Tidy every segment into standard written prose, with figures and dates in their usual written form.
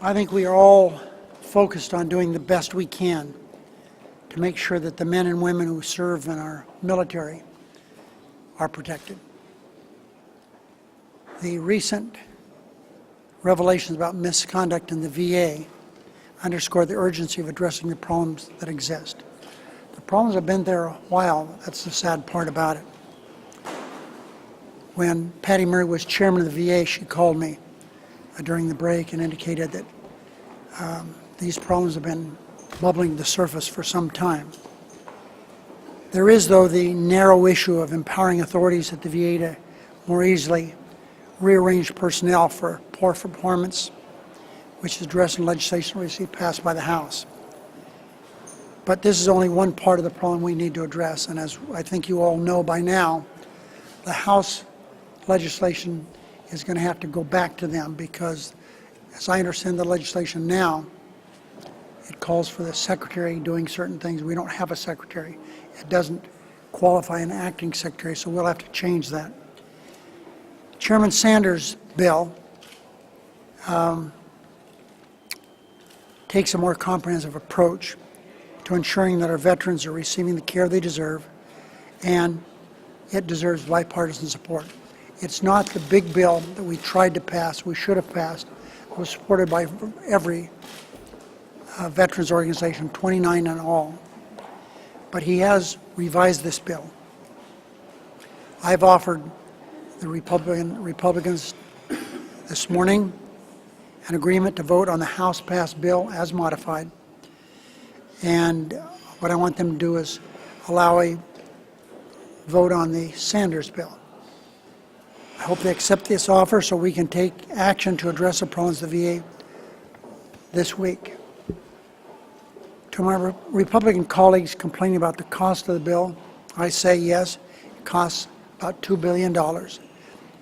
I think we are all focused on doing the best we can to make sure that the men and women who serve in our military are protected. The recent revelations about misconduct in the VA underscore the urgency of addressing the problems that exist. The problems have been there a while. That's the sad part about it. When Patty Murray was chairman of the VA, she called me during the break and indicated that these problems have been bubbling to the surface for some time. There is, though, the narrow issue of empowering authorities at the VA to more easily rearrange personnel for poor performance, which is addressed in legislation recently passed by the House. But this is only one part of the problem we need to address, and as I think you all know by now, the House legislation is going to have to go back to them because, as I understand the legislation now, it calls for the secretary doing certain things. We don't have a secretary. It doesn't qualify an acting secretary, so we'll have to change that. Chairman Sanders' bill takes a more comprehensive approach to ensuring that our veterans are receiving the care they deserve, and it deserves bipartisan support. It's not the big bill that we tried to pass, we should have passed. It was supported by every veterans organization, 29 in all. But he has revised this bill. I've offered the Republicans this morning an agreement to vote on the House-passed bill as modified. And what I want them to do is allow a vote on the Sanders bill. I hope they accept this offer so we can take action to address the problems of the VA this week. To my Republican colleagues complaining about the cost of the bill, I say yes, it costs about $2 billion.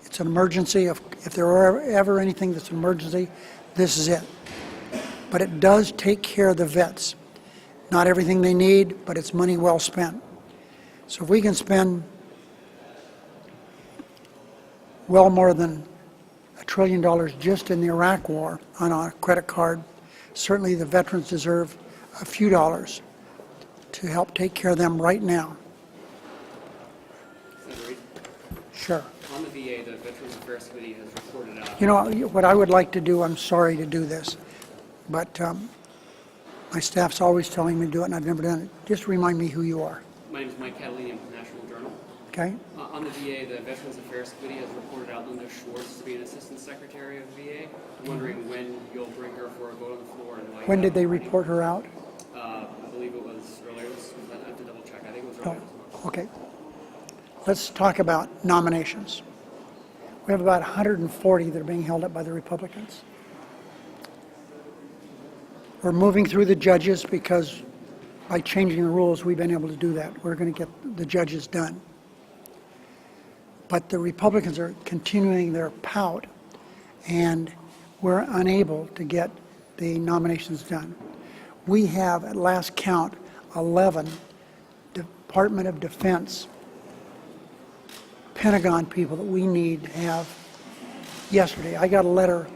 It's an emergency. If there are ever anything that's an emergency, this is it. But it does take care of the vets. Not everything they need, but it's money well spent. So if we can spend well more than $1 trillion just in the Iraq war on a credit card, certainly the veterans deserve a few dollars to help take care of them right now. Senator Reid? Sure. On the VA, the Veterans Affairs Committee has reported out. You know, what I would like to do, I'm sorry to do this, but my staff's always telling me to do it, and I've never done it. Just remind me who you are. My name is Mike Catalini. I'm from National Journal. Okay? On the VA, the Veterans Affairs Committee has reported out Linda Schwartz to be an Assistant Secretary of VA. I'm wondering when you'll bring her for a vote on the floor and why. When did they report her out? I believe it was earlier this month. I have to double check. I think it was earlier this month. Okay. Let's talk about nominations. We have about 140 that are being held up by the Republicans. We're moving through the judges because by changing the rules, we've been able to do that. We're going to get the judges done. But the Republicans are continuing their pout, and we're unable to get the nominations done. We have, at last count, 11 Department of Defense, Pentagon people that we need to have yesterday. I got a letter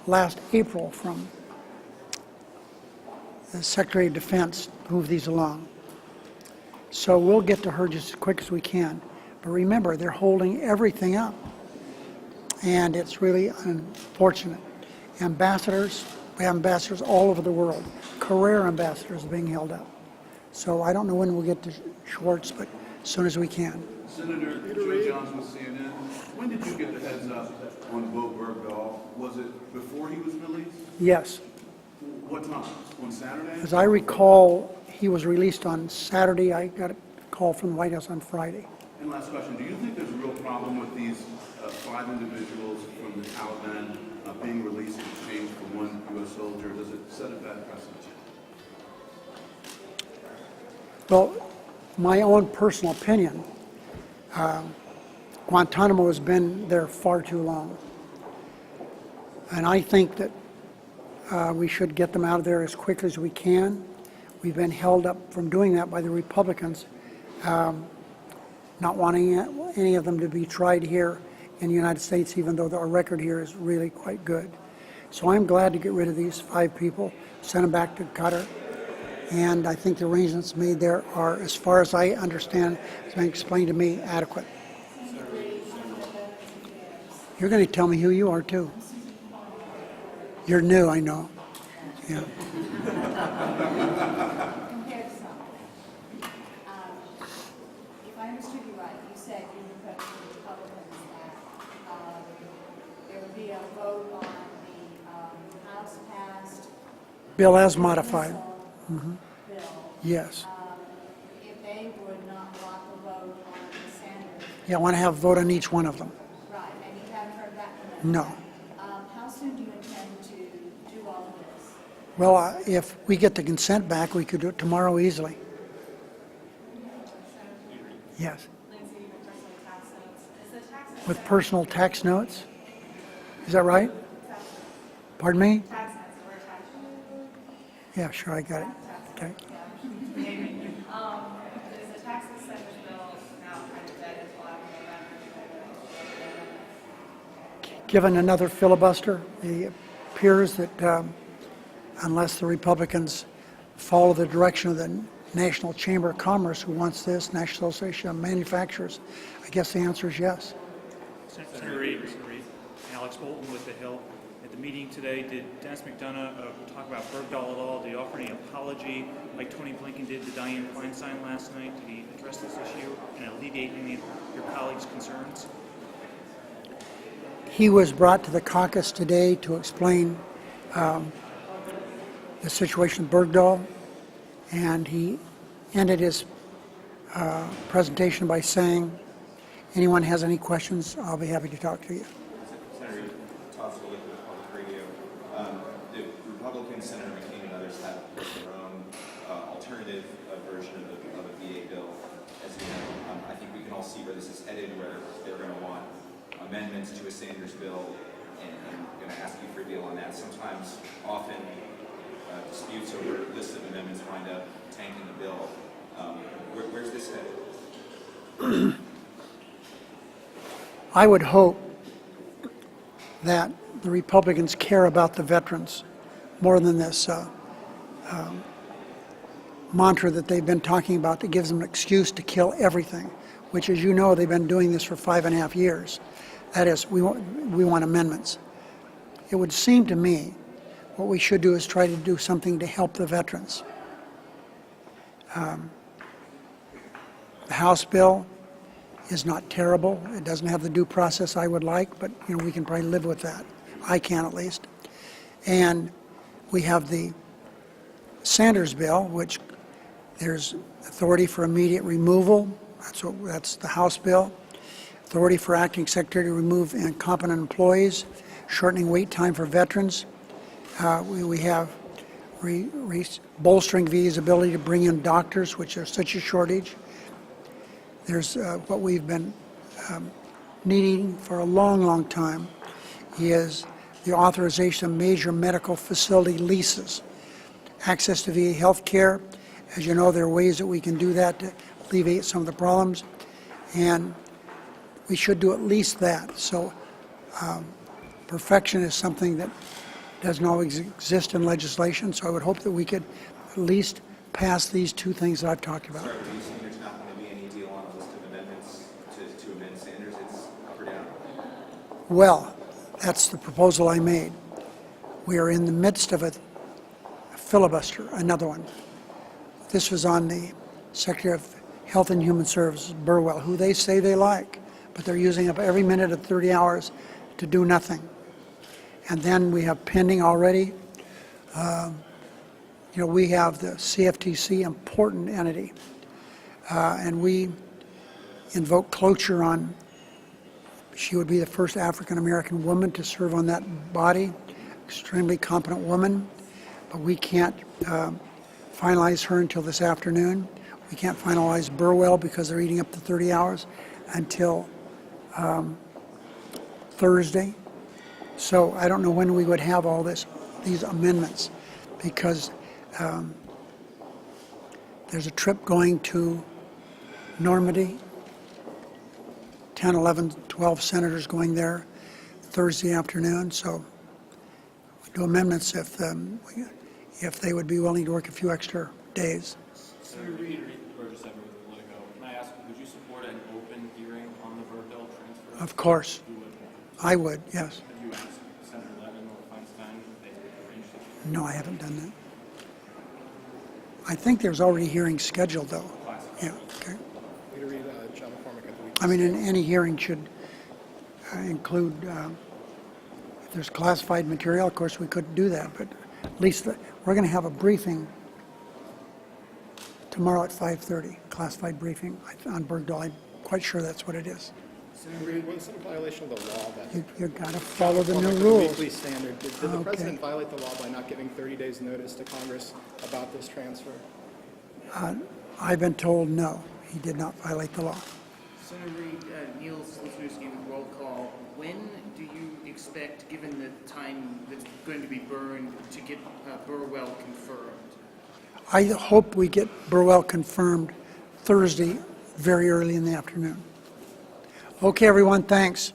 last April from the Secretary of Defense to move these along. So we'll get to her just as quick as we can. But remember, they're holding everything up. And it's really unfortunate. Ambassadors, we have ambassadors all over the world. Career ambassadors are being held up. So I don't know when we'll get to Schwartz, but as soon as we can. Senator Joe Johnson with CNN. When did you get the heads up on Bowe Bergdahl? Was it before he was released? Yes. What time? On Saturday? As I recall, he was released on Saturday. I got a call from the White House on Friday. And last question, do you think there's a real problem with these 5 individuals from the Taliban being released in exchange for one U.S. soldier? Does it set a bad precedent? Well, my own personal opinion, Guantanamo has been there far too long. And I think that we should get them out of there as quickly as we can. We've been held up from doing that by the Republicans, not wanting any of them to be tried here in the United States, even though our record here is really quite good. So I'm glad to get rid of these 5 people, send them back to Qatar. And I think the arrangements made there are, as far as I understand, it's been explained to me, adequate. You're going to tell me who you are, too. You're new, I know. Yeah. Compared to some. If I understood you right, you said you were putting the Republicans that there would be a vote on the House passed Bill as modified. bill. Yes. If they would not want the vote on the Sanders, Yeah, I want to have a vote on each one of them. right, and you haven't heard back from them. No. How soon do you intend to do all of this? Well, if we get the consent back, we could do it tomorrow easily. Yes. With personal tax notes? Is that right? Pardon me? Yeah, sure, I got it. Okay. Is the tax incentive bill now kind of dead until after November? Given another filibuster, it appears that unless the Republicans follow the direction of the National Chamber of Commerce, who wants this, National Association of Manufacturers, I guess the answer is yes. Senator Reid, Alex Bolton with the Hill. At the meeting today, did Dennis McDonough talk about Bergdahl at all? Did he offer any apology like Tony Blinken did to Dianne Feinstein last night? Did he address this issue and alleviate any of your colleagues' concerns? He was brought to the caucus today to explain the situation with Bergdahl, and he ended his presentation by saying, anyone has any questions, I'll be happy to talk to you. Senator Todd Scalia with Public Radio. The Republican Senator McCain and others have put their own alternative version of a VA bill. As you know, I think we can all see where this is headed, where they're going to want amendments to a Sanders bill and going to ask you for a deal on that. Sometimes, often, disputes over lists of amendments wind up tanking the bill. Where's this headed? I would hope that the Republicans care about the veterans more than this mantra that they've been talking about that gives them an excuse to kill everything, which, as you know, they've been doing this for 5.5 years. That is, we want amendments. It would seem to me what we should do is try to do something to help the veterans. The House bill is not terrible. It doesn't have the due process I would like, but we can probably live with that. I can, at least. And we have the Sanders bill, which there's authority for immediate removal. That's the House bill. Authority for acting secretary to remove incompetent employees, shortening wait time for veterans. We have bolstering VA's ability to bring in doctors, which are such a shortage. There's what we've been needing for a long, long time is the authorization of major medical facility leases. Access to VA health care. As you know, there are ways that we can do that to alleviate some of the problems. And we should do at least that. So perfection is something that doesn't always exist in legislation. So I would hope that we could at least pass these 2 things that I've talked about. Sorry, do you think there's not going to be any deal on a list of amendments to amend Sanders? It's up or down? Well, that's the proposal I made. We are in the midst of a filibuster, another one. This was on the Secretary of Health and Human Services, Burwell, who they say they like, but they're using up every minute of 30 hours to do nothing. And then we have pending already, we have the CFTC, important entity, and we invoke cloture on, she would be the first African-American woman to serve on that body, extremely competent woman, but we can't finalize her until this afternoon. We can't finalize Burwell because they're eating up the 30 hours until Thursday. So I don't know when we would have all these amendments, because there's a trip going to Normandy, 10, 11, 12 senators going there Thursday afternoon, so do amendments if they would be willing to work a few extra days. Senator Reid, Burgess said we would let it go. Can I ask, would you support an open hearing on the Bergdahl transfer? Of course, You would. I would, yes. Have you asked Senator Levin or Feinstein if they would arrange it? No, I haven't done that. I think there's already hearings scheduled, though. Yeah, okay. Leader Reid, John McCormick at the week. I mean, any hearing should include, if there's classified material, of course, we couldn't do that, but at least we're going to have a briefing tomorrow at 5:30, classified briefing on Bergdahl. I'm quite sure that's what it is. Senator Reid, was it a violation of the law that? You've got to follow the new McCormick, rules. Weekly standard. Did the Okay. president violate the law by not giving 30 days notice to Congress about this transfer? I've been told no, he did not violate the law. Senator Reid, Neil Slisnewski with Roll Call. When do you expect, given the time that's going to be burned, to get Burwell confirmed? I hope we get Burwell confirmed Thursday, very early in the afternoon. Okay, everyone, thanks.